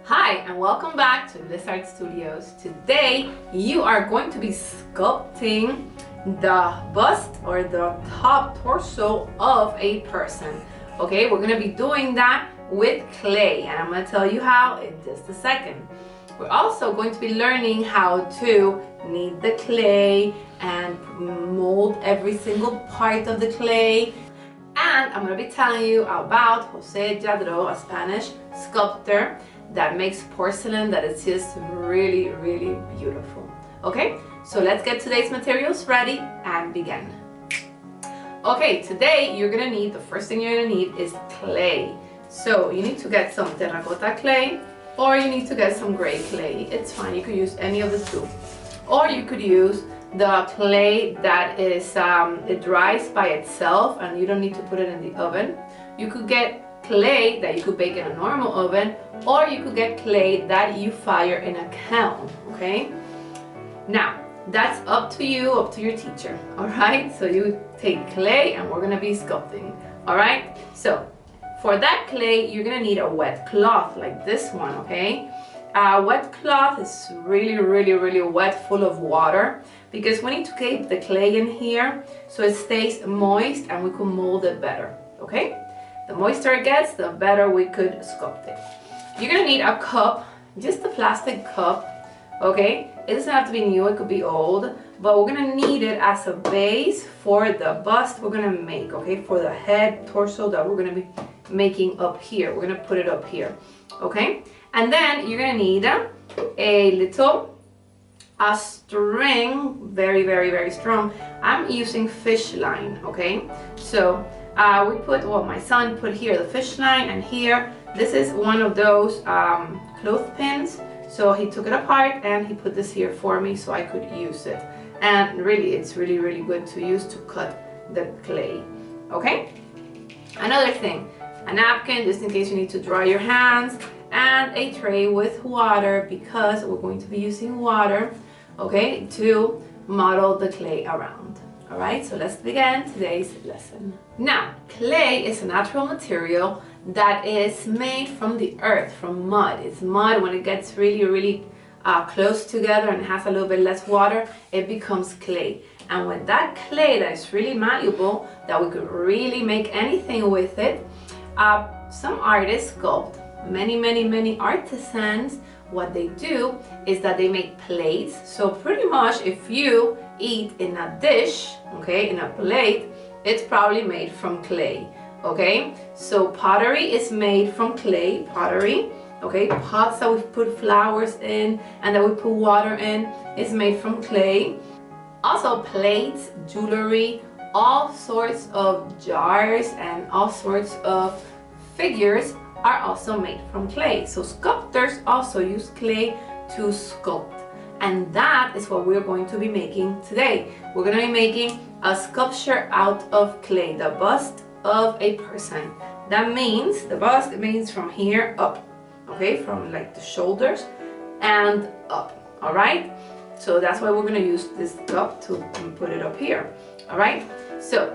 Hi and welcome back to Bliss Art Studios. Today you are going to be sculpting the bust or the top torso of a person. Okay, we're going to be doing that with clay and I'm going to tell you how in just a second. We're also going to be learning how to knead the clay and mold every single part of the clay. And I'm going to be telling you about Jose Lladro, a Spanish sculptor that makes porcelain that is just really, really beautiful. Okay, so let's get today's materials ready and begin. Okay, today you're going to need, the first thing you're going to need is clay. So you need to get some terracotta clay or you need to get some gray clay. It's fine, you could use any of the two. Or you could use the clay that is, it dries by itself and you don't need to put it in the oven. You could get clay that you could bake in a normal oven, or you could get clay that you fire in a kiln, okay? Now, that's up to you, up to your teacher, all right? So you take clay and we're gonna be sculpting, all right? So, for that clay, you're gonna need a wet cloth like this one, okay? Wet cloth is really, really, really wet, full of water, because we need to keep the clay in here so it stays moist and we can mold it better, okay? The moister it gets, the better we could sculpt it. You're gonna need a cup, just a plastic cup, okay? It doesn't have to be new, it could be old, but we're gonna need it as a base for the bust we're gonna make, okay? For the head, torso that we're gonna be making up here. We're gonna put it up here, okay? And then you're gonna need a string, very, very, very strong. I'm using fish line, okay? So we put, well, my son put here the fish line, and here, this is one of those clothespins. So he took it apart and he put this here for me so I could use it. And really, it's really, really good to use to cut the clay, okay? Another thing, a napkin just in case you need to dry your hands, and a tray with water because we're going to be using water, okay, to model the clay around. All right, so let's begin today's lesson. Now, clay is a natural material that is made from the earth, from mud. It's mud. When it gets really, really close together and has a little bit less water, it becomes clay. And with that clay that is really malleable, that we could really make anything with it, some artists sculpt. Many artisans, what they do is that they make plates. So pretty much if you eat in a dish, okay, in a plate, it's probably made from clay, okay? So pottery is made from clay, pottery, okay? Pots that we put flowers in and that we put water in is made from clay. Also plates, jewelry, all sorts of jars and all sorts of figures are also made from clay. So sculptors also use clay to sculpt. And that is what we're going to be making today. We're going to be making a sculpture out of clay, the bust of a person. That means, the bust, it means from here up, okay? From like the shoulders and up, all right? So that's why we're going to use this cup to put it up here, all right? So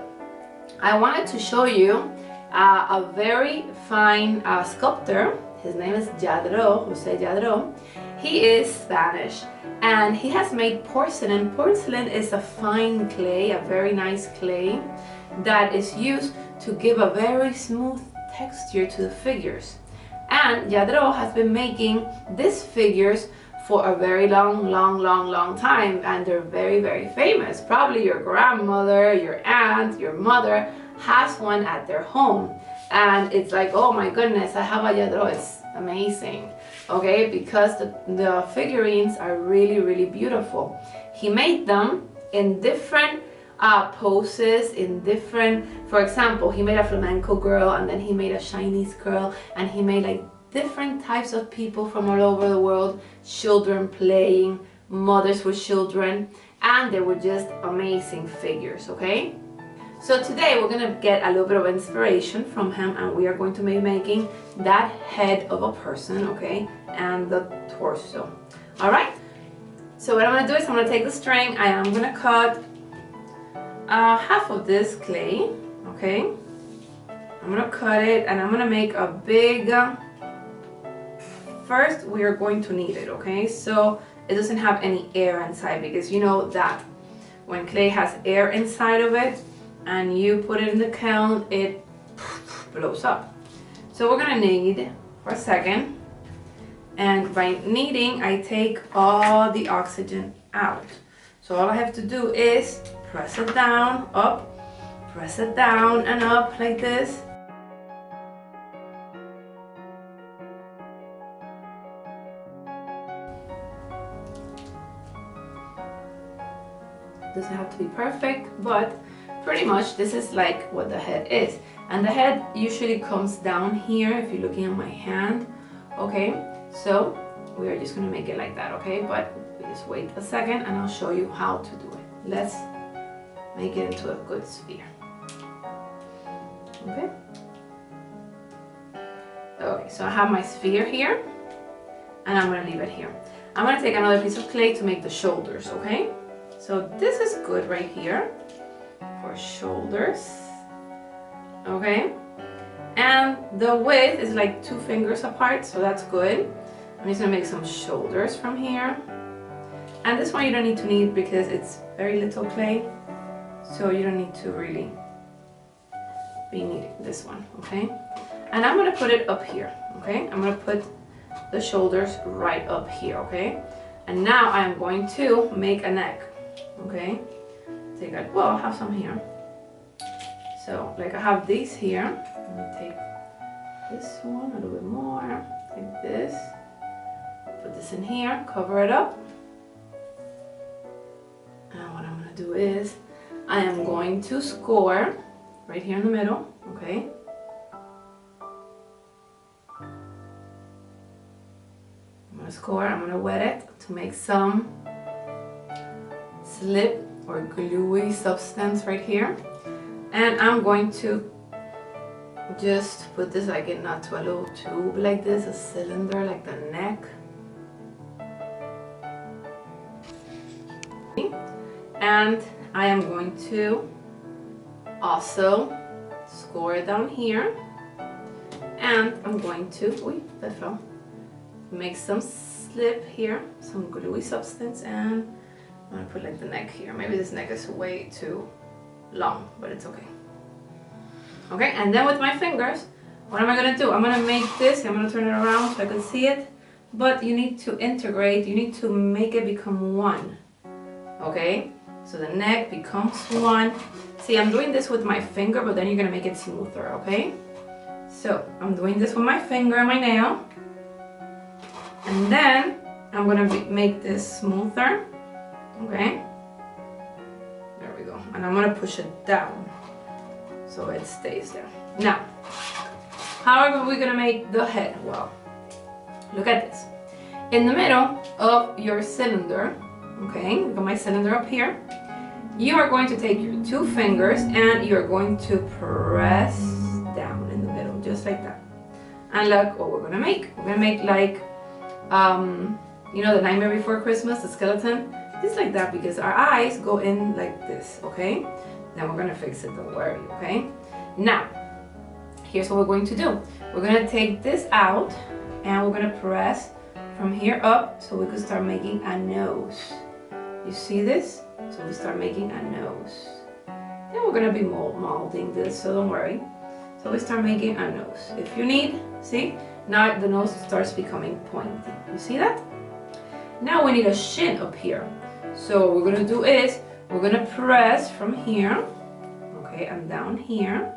I wanted to show you a very fine sculptor. His name is Lladro, Jose Lladro. He is Spanish and he has made porcelain. Porcelain is a fine clay, a very nice clay that is used to give a very smooth texture to the figures. And Lladro has been making these figures for a very long time, and they're very, very famous. Probably your grandmother, your aunt, your mother has one at their home, and it's like, oh my goodness, I have a Lladro. It's amazing, okay, because the figurines are really, really beautiful. He made them in different poses, in different, for example, he made a flamenco girl, and then he made a Chinese girl, and he made like different types of people from all over the world, children playing, mothers with children, and they were just amazing figures, okay? So today we're gonna get a little bit of inspiration from him, and we are going to be making that head of a person, okay, and the torso. All right, so what I'm gonna do is I'm gonna take the string, I am gonna cut half of this clay, okay? I'm gonna cut it and I'm gonna make a big first we are going to knead it, okay? So it doesn't have any air inside, because you know that when clay has air inside of it and you put it in the kiln, it blows up. So we're gonna knead for a second, and by kneading I take all the oxygen out. So all I have to do is press it down, up, press it down and up like this. Doesn't have to be perfect, but pretty much this is like what the head is. And the head usually comes down here if you're looking at my hand, okay? So we are just gonna make it like that, okay? But we just wait a second and I'll show you how to do it. Let's make it into a good sphere. Okay? Okay, so I have my sphere here and I'm gonna leave it here. I'm gonna take another piece of clay to make the shoulders, okay? So this is good right here for shoulders, okay? And the width is like 2 fingers apart, so that's good. I'm just gonna make some shoulders from here. And this one you don't need to knead because it's very little clay, so you don't need to really be kneading this one, okay? And I'm gonna put it up here, okay? I'm gonna put the shoulders right up here, okay? And now I'm going to make a neck, okay? Take a, well, I'll have some here. So, like I have these here. I'm gonna take this one a little bit more, like this. Put this in here, cover it up. And what I'm gonna do is, I am going to score right here in the middle, okay? I'm gonna score, I'm gonna wet it to make some slip or gluey substance right here. And I'm going to just put this like into a little tube like this, a cylinder like the neck. And I am going to also score it down here. And I'm going to, that fell. Make some slip here, some gluey substance, and I'm gonna put like the neck here. Maybe this neck is way too long, but it's okay. Okay, and then with my fingers, what am I gonna do? I'm gonna make this, I'm gonna turn it around so I can see it, but you need to integrate, you need to make it become one, okay? So the neck becomes one. See, I'm doing this with my finger, but then you're gonna make it smoother, okay? So I'm doing this with my finger and my nail, and then I'm gonna make this smoother, okay? There we go, and I'm gonna push it down so it stays there. Now, how are we gonna make the head? Well, look at this. In the middle of your cylinder, okay, look at my cylinder up here, you are going to take your 2 fingers and you're going to press down in the middle, just like that. And look what we're gonna make. We're gonna make like, you know, the Nightmare Before Christmas, the skeleton. Just like that, because our eyes go in like this, okay? Then we're gonna fix it, don't worry, okay? Now, here's what we're going to do. We're gonna take this out and we're gonna press from here up so we can start making a nose. You see this? So we start making a nose. Then we're gonna be molding this, so don't worry. So we start making a nose. If you need, see? Now the nose starts becoming pointy. You see that? Now we need a chin up here. So what we're gonna do is, we're gonna press from here, okay, and down here,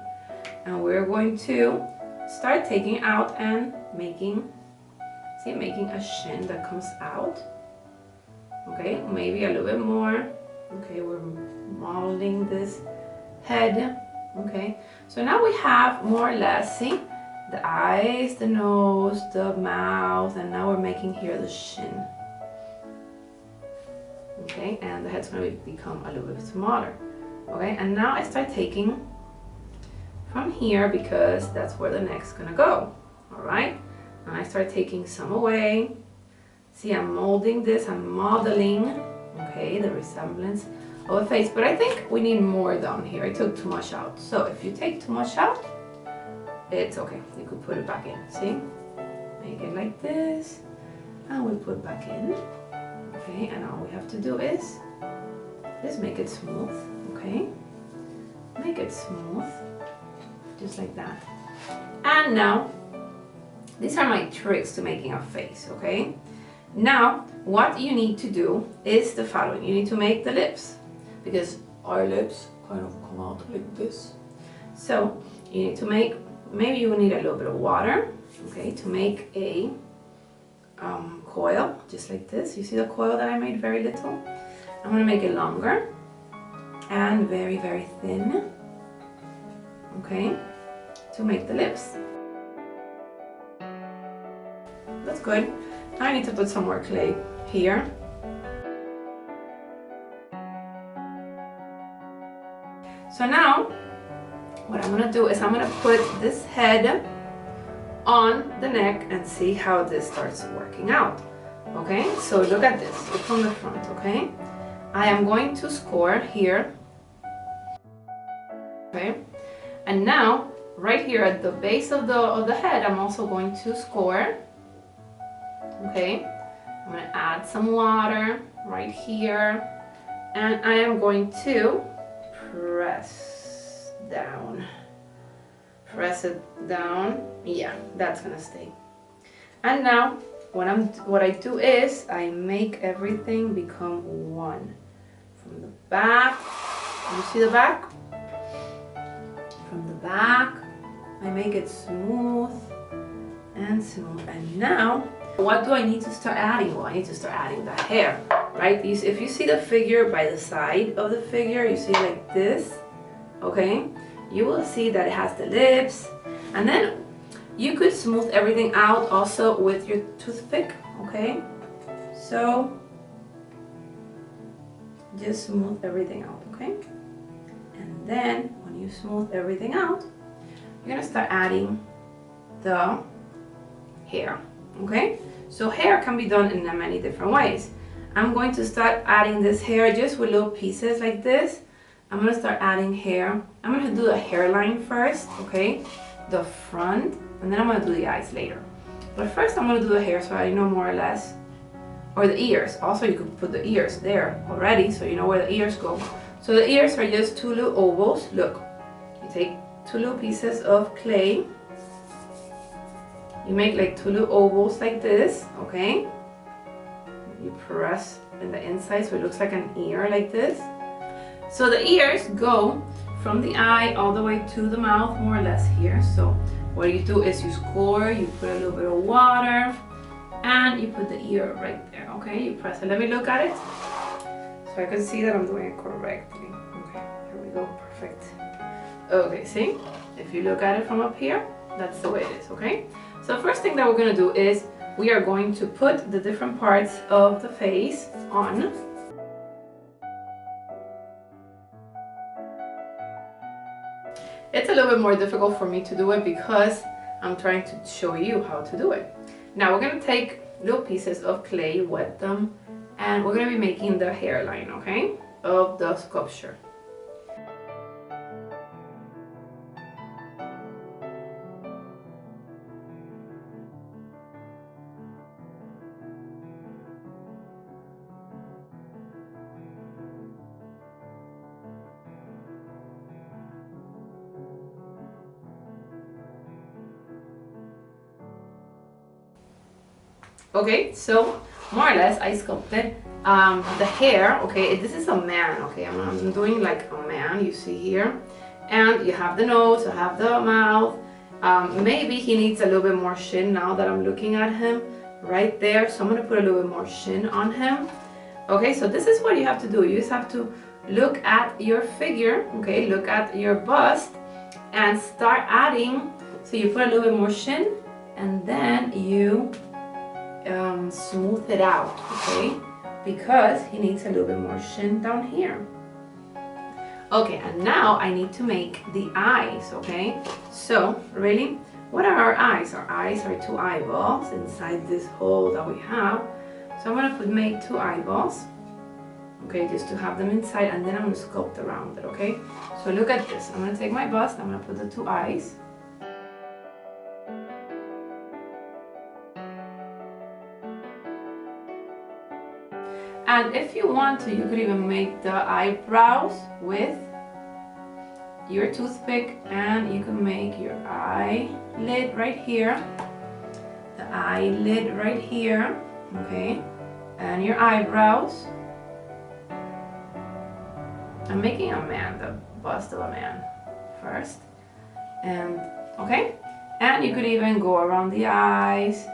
and we're going to start taking out and making, see, making a chin that comes out, okay, maybe a little bit more, okay, we're modeling this head, okay, so now we have more or less, see, the eyes, the nose, the mouth, and now we're making here the chin. Okay, and the head's going to become a little bit smaller. Okay, and now I start taking from here because that's where the neck's going to go. Alright, and I start taking some away. See, I'm molding this, I'm modeling, okay, the resemblance of a face. But I think we need more down here. I took too much out. So if you take too much out, it's okay. You could put it back in. See? make it like this, and we put back in. Okay, and all we have to do is just make it smooth. Okay, make it smooth, just like that. And now, these are my tricks to making a face. Okay, now what you need to do is the following. You need to make the lips, because our lips kind of come out like this. So you need to make, maybe you will need a little bit of water, okay, to make a coil, just like this. You see the coil that I made very little? I'm gonna make it longer and very, very thin, okay, to make the lips. That's good. Now I need to put some more clay here. So now, what I'm gonna do is I'm gonna put this head on the neck and see how this starts working out. Okay, so look at this, look from the front, okay? I am going to score here, okay? And now, right here at the base of the head, I'm also going to score, okay? I'm gonna add some water right here, and I am going to press down. Press it down. Yeah, that's gonna stay. And now what I do is I make everything become one. From the back, you see the back? From the back, I make it smooth and smooth. And now, what do I need to start adding? Well, I need to start adding the hair, right? If you see the figure by the side of the figure, you see like this, okay? You will see that it has the lips, and then you could smooth everything out also with your toothpick, okay? So just smooth everything out, okay? And then when you smooth everything out, you're gonna start adding the hair, okay? So hair can be done in many different ways. I'm going to start adding this hair just with little pieces like this. I'm gonna start adding hair. I'm gonna do the hairline first, okay? The front, and then I'm gonna do the eyes later. But first I'm gonna do the hair so I know more or less, or the ears. Also, you could put the ears there already so you know where the ears go. So the ears are just two little ovals. Look, you take two little pieces of clay. You make like two little ovals like this, okay? You press in the inside so it looks like an ear like this. So the ears go from the eye all the way to the mouth, more or less here. So what you do is you score, you put a little bit of water, and you put the ear right there, okay? You press it. Let me look at it so I can see that I'm doing it correctly. Okay, here we go, perfect. Okay, see? If you look at it from up here, that's the way it is, okay? So the first thing that we're gonna do is we are going to put the different parts of the face on. It's a little bit more difficult for me to do it because I'm trying to show you how to do it. Now we're gonna take little pieces of clay, wet them, and we're gonna be making the hairline, okay, of the sculpture. Okay, so more or less I sculpted the hair. Okay, this is a man. Okay, I'm doing like a man, you see here, and you have the nose, you have the mouth. Maybe he needs a little bit more shin now that I'm looking at him right there, so I'm gonna put a little bit more shin on him. Okay, so this is what you have to do. You just have to look at your figure, okay, look at your bust and start adding. So you put a little bit more shin and then you smooth it out, okay, because he needs a little bit more shin down here. Okay, and now I need to make the eyes, okay? So really, what are our eyes? Our eyes are two eyeballs inside this hole that we have. So I'm gonna make two eyeballs, okay, just to have them inside, and then I'm gonna sculpt around it, okay? So look at this. I'm gonna take my bust, I'm gonna put the two eyes. And if you want to, you could even make the eyebrows with your toothpick, and you can make your eyelid right here, the eyelid right here, okay, and your eyebrows. I'm making a man, the bust of a man first, and okay, and you could even go around the eyes,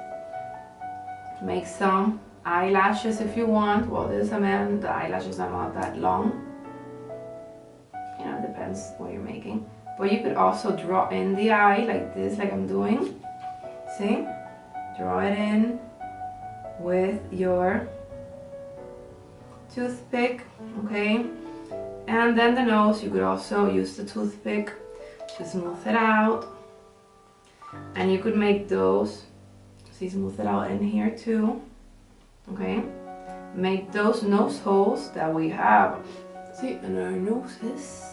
make some eyelashes if you want. Well, this is a man, the eyelashes are not that long. You know, it depends what you're making. But you could also draw in the eye like this, like I'm doing. See? Draw it in with your toothpick, okay? And then the nose, you could also use the toothpick to smooth it out. And you could make those, see, smooth it out in here too, okay? Make those nose holes that we have. See, in our noses.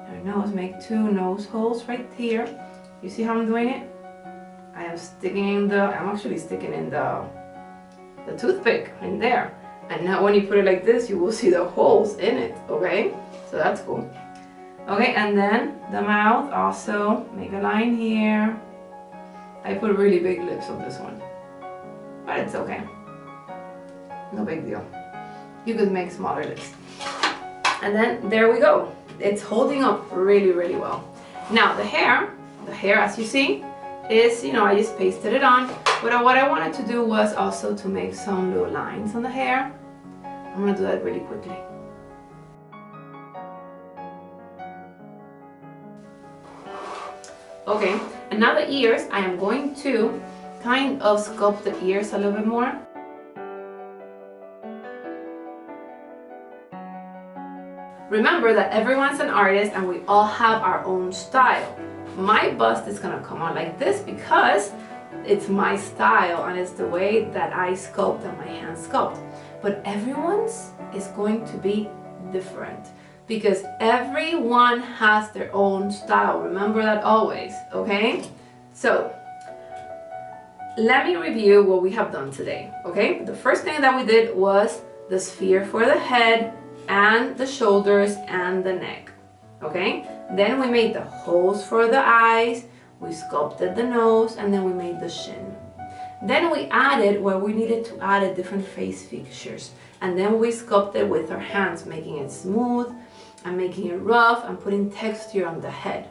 Our nose, make 2 nose holes right here. You see how I'm doing it? I'm actually sticking in the toothpick in there. And now when you put it like this, you will see the holes in it, okay? So that's cool. Okay, and then the mouth, also make a line here. I put really big lips on this one, but it's okay. No big deal. You could make smaller lips. And then there we go. It's holding up really, really well. Now the hair as you see is, you know, I just pasted it on. But what I wanted to do was also to make some little lines on the hair. I'm gonna do that really quickly. Okay, and now the ears, I am going to kind of sculpt the ears a little bit more. Remember that everyone's an artist and we all have our own style. My bust is gonna come out like this because it's my style and it's the way that I sculpt and my hands sculpt. But everyone's is going to be different because everyone has their own style. Remember that always, okay? So let me review what we have done today, okay? The first thing that we did was the sphere for the head and the shoulders and the neck, okay? Then we made the holes for the eyes, we sculpted the nose, and then we made the chin. Then we added where we needed to add different face features, and then we sculpted with our hands, making it smooth and making it rough and putting texture on the head.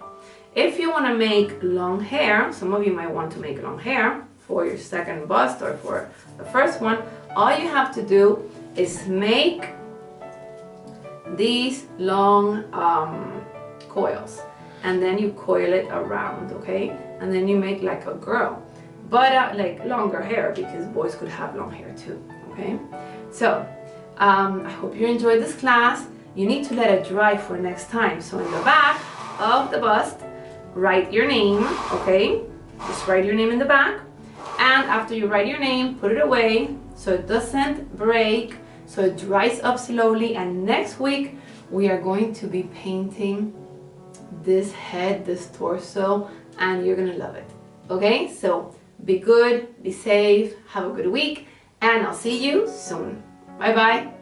If you want to make long hair, some of you might want to make long hair for your second bust or for the first one, all you have to do is make these long coils, and then you coil it around, okay? And then you make like a girl, but like longer hair, because boys could have long hair too, okay? So I hope you enjoyed this class. You need to let it dry for next time. So in the back of the bust, write your name, okay? Just write your name in the back, and after you write your name, put it away so it doesn't break, so it dries up slowly. And next week we are going to be painting this head, this torso, and you're gonna love it, okay? So be good, be safe, have a good week, and I'll see you soon. Bye bye.